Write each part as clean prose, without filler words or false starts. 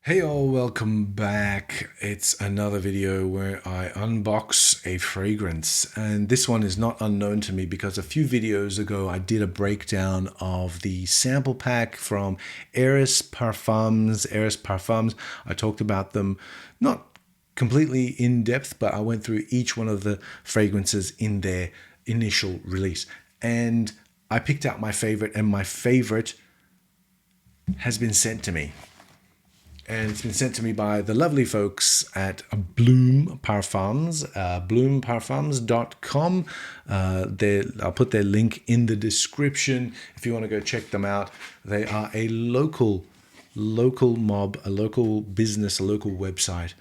Hey all, welcome back. It's another video where I unbox a fragrance, and this one is not unknown to me because a few videos ago I did a breakdown of the sample pack from Eris Parfums. I talked about them not completely in depth, but I went through each one of the fragrances in their initial release, and I picked out my favorite, and my favorite has been sent to me. And it's been sent to me by the lovely folks at Bloom Parfums, bloomparfums.com. I'll put their link in the description if you want to go check them out. They are a local mob, a local business, a local website.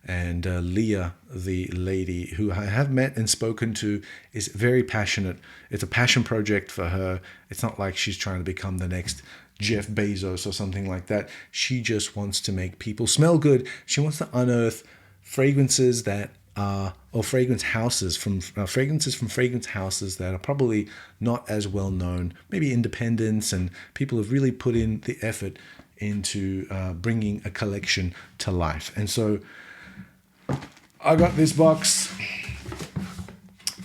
And Leah, the lady who I have met and spoken to, is very passionate. It's a passion project for her. It's not like she's trying to become the next Jeff Bezos or something like that. She just wants to make people smell good. She wants to unearth fragrances that are, or fragrance houses from fragrances from fragrance houses that are probably not as well known. Maybe independents and people have really put in the effort into bringing a collection to life. And so I got this box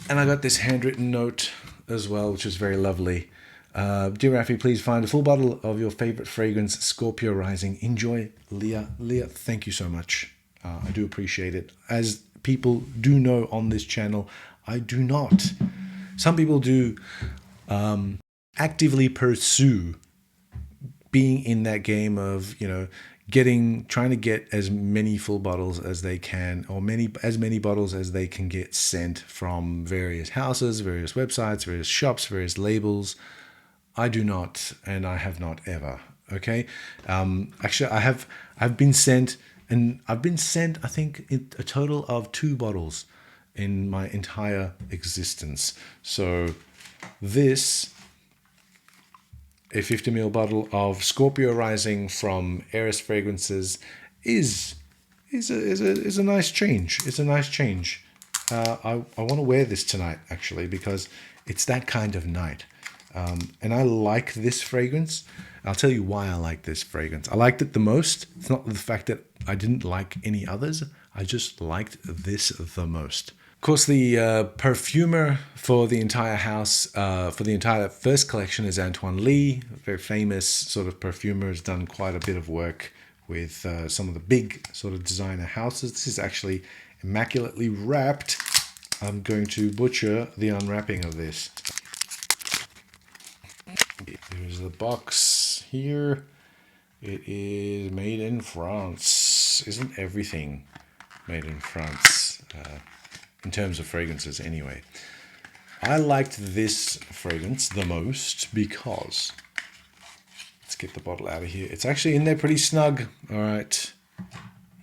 and I got this handwritten note as well, which is very lovely. Dear Raffi, please find a full bottle of your favorite fragrance, Scorpio Rising. Enjoy, Leah. Leah, thank you so much. I do appreciate it. As people do know on this channel, I do not. Some people do actively pursue being in that game of, trying to get as many full bottles as they can, or as many bottles as they can get sent from various houses, various websites, various shops, various labels. I do not, and I have not ever. Okay, actually, I've been sent, I think, a total of 2 bottles in my entire existence. So this, a 50ml bottle of Scorpio Rising from Eris Fragrances, is a nice change. It's a nice change. I want to wear this tonight, actually, because it's that kind of night. And I like this fragrance. I'll tell you why I like this fragrance. I liked it the most. It's not the fact that I didn't like any others. I just liked this the most. Of course, the perfumer for the entire house, for the entire first collection, is Antoine Lee, a very famous sort of perfumer, has done quite a bit of work with some of the big sort of designer houses. This is actually immaculately wrapped. I'm going to butcher the unwrapping of this. Here's the box here. It is made in France. Isn't everything made in France? In terms of fragrances anyway. I liked this fragrance the most because, let's get the bottle out of here. It's actually in there pretty snug. All right,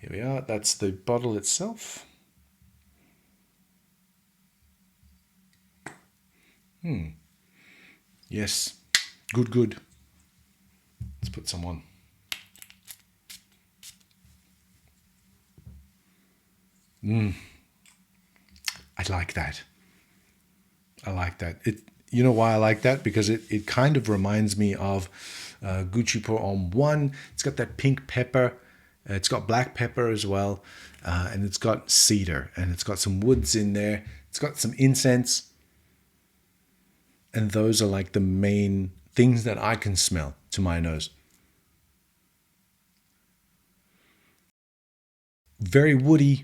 here we are. That's the bottle itself. Yes. Good. Let's put some on. I like that. You know why I like that? Because it kind of reminds me of Gucci Pour Homme 1. It's got that pink pepper. It's got black pepper as well. And it's got cedar. And it's got some woods in there. It's got some incense. And those are like the main things that I can smell to my nose. Very woody,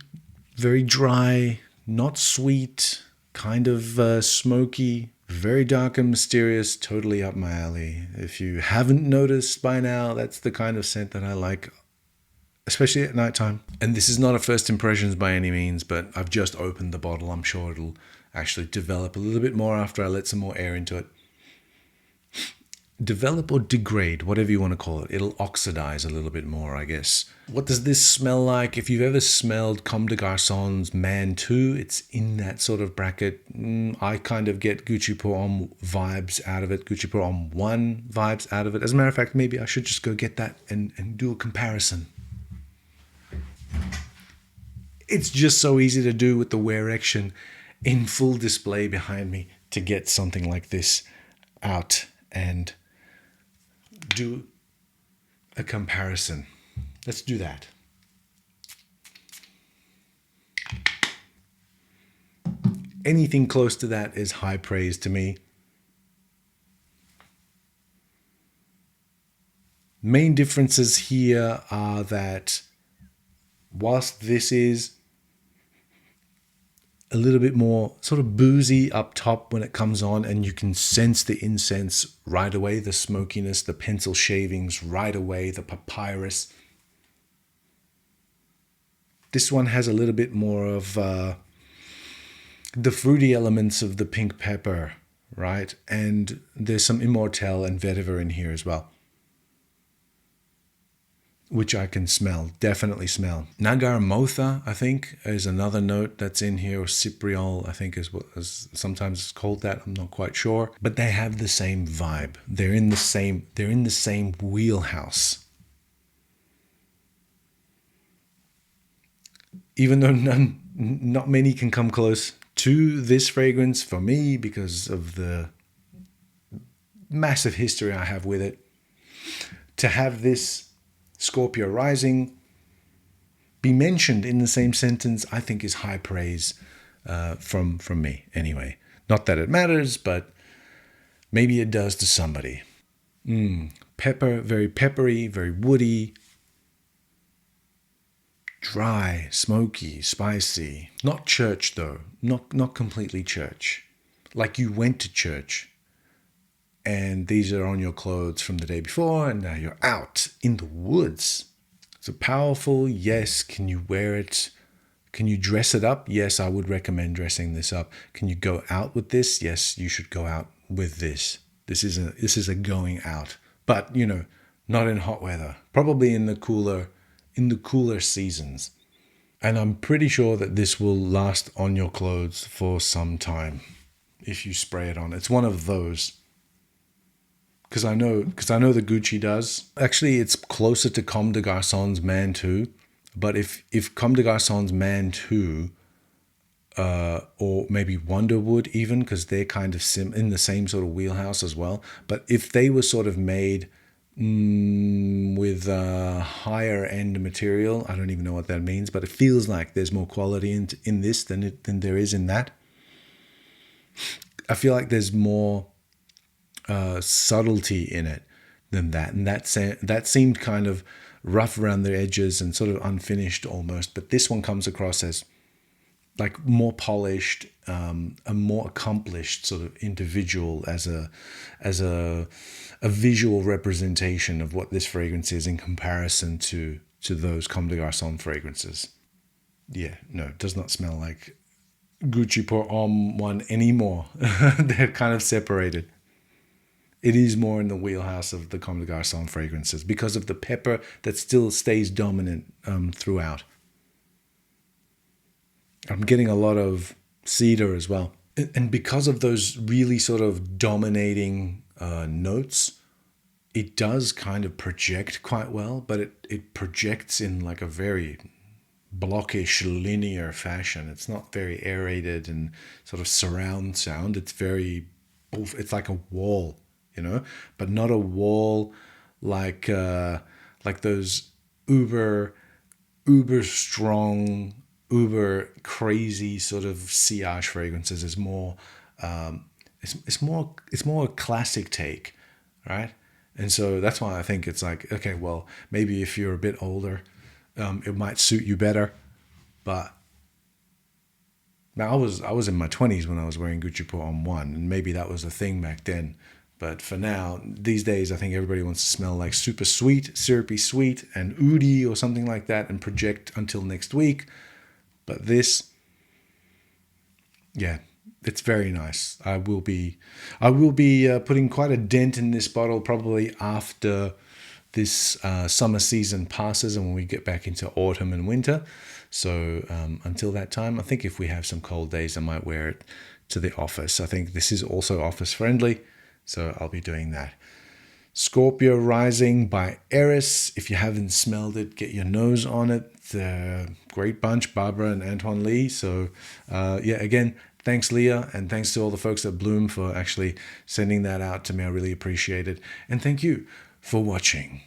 very dry, not sweet, kind of smoky, very dark and mysterious, totally up my alley. If you haven't noticed by now, that's the kind of scent that I like, especially at nighttime. And this is not a first impressions by any means, but I've just opened the bottle. I'm sure it'll actually develop a little bit more after I let some more air into it. Develop or degrade, whatever you want to call it. It'll oxidize a little bit more, I guess. What does this smell like? If you've ever smelled Comme des Garçons Man 2, it's in that sort of bracket. I kind of get Gucci Pour Homme vibes out of it, Gucci Pour Homme 1 vibes out of it. As a matter of fact, maybe I should just go get that and do a comparison. It's just so easy to do with the Werection in full display behind me to get something like this out and do a comparison. Let's do that. Anything close to that is high praise to me. Main differences here are that whilst this is a little bit more sort of boozy up top when it comes on, and you can sense the incense right away, the smokiness, the pencil shavings right away, the papyrus. This one has a little bit more of the fruity elements of the pink pepper, right? And there's some immortelle and vetiver in here as well, which I can smell, definitely smell. Nagarmotha, I think, is another note that's in here, or Cypriol, I think is what is sometimes called that. I'm not quite sure, but they have the same vibe. They're in the same wheelhouse. Even though not many can come close to this fragrance for me because of the massive history I have with it, to have this Scorpio rising be mentioned in the same sentence, I think is high praise from me anyway. Not that it matters, but maybe it does to somebody. Pepper, very peppery, very woody, dry, smoky, spicy. Not church though, not completely church. Like you went to church and these are on your clothes from the day before, and now you're out in the woods. So powerful, yes. Can you wear it? Can you dress it up? Yes, I would recommend dressing this up. Can you go out with this? Yes, you should go out with this. This is a going out, but not in hot weather. Probably in the cooler seasons. And I'm pretty sure that this will last on your clothes for some time if you spray it on. It's one of those. Because I know the Gucci does. Actually, it's closer to Comme des Garçons Man 2. But if Comme des Garçons Man 2, or maybe Wonderwood even, because they're kind of in the same sort of wheelhouse as well. But if they were sort of made with higher end material, I don't even know what that means, but it feels like there's more quality in this than there is in that. I feel like there's more subtlety in it than that, and that seemed kind of rough around the edges and sort of unfinished almost. But this one comes across as like more polished, a more accomplished sort of individual, as a visual representation of what this fragrance is in comparison to those Comme des Garçons fragrances. Yeah, no, it does not smell like Gucci Pour Homme one anymore. They're kind of separated. It is more in the wheelhouse of the Comme des Garçons fragrances because of the pepper that still stays dominant throughout. I'm getting a lot of cedar as well. And because of those really sort of dominating notes, it does kind of project quite well, but it projects in like a very blockish, linear fashion. It's not very aerated and sort of surround sound. It's like a wall, but not a wall like those uber strong, uber crazy sort of sillage fragrances. Is more it's more a classic take, right? And so that's why I think it's like, okay, well, maybe if you're a bit older, it might suit you better. But now I was in my 20s when I was wearing Gucci Pour Homme 1, and maybe that was a thing back then. But for now, these days, I think everybody wants to smell like super sweet, syrupy sweet, and oudi or something like that, and project until next week. But this, yeah, it's very nice. I will be putting quite a dent in this bottle probably after this summer season passes and when we get back into autumn and winter. So until that time, I think if we have some cold days, I might wear it to the office. I think this is also office friendly, so I'll be doing that. Scorpio Rising by Eris. If you haven't smelled it, get your nose on it. The great bunch, Barbara and Antoine Lee. So again, thanks Leah, and thanks to all the folks at Bloom for actually sending that out to me. I really appreciate it. And thank you for watching.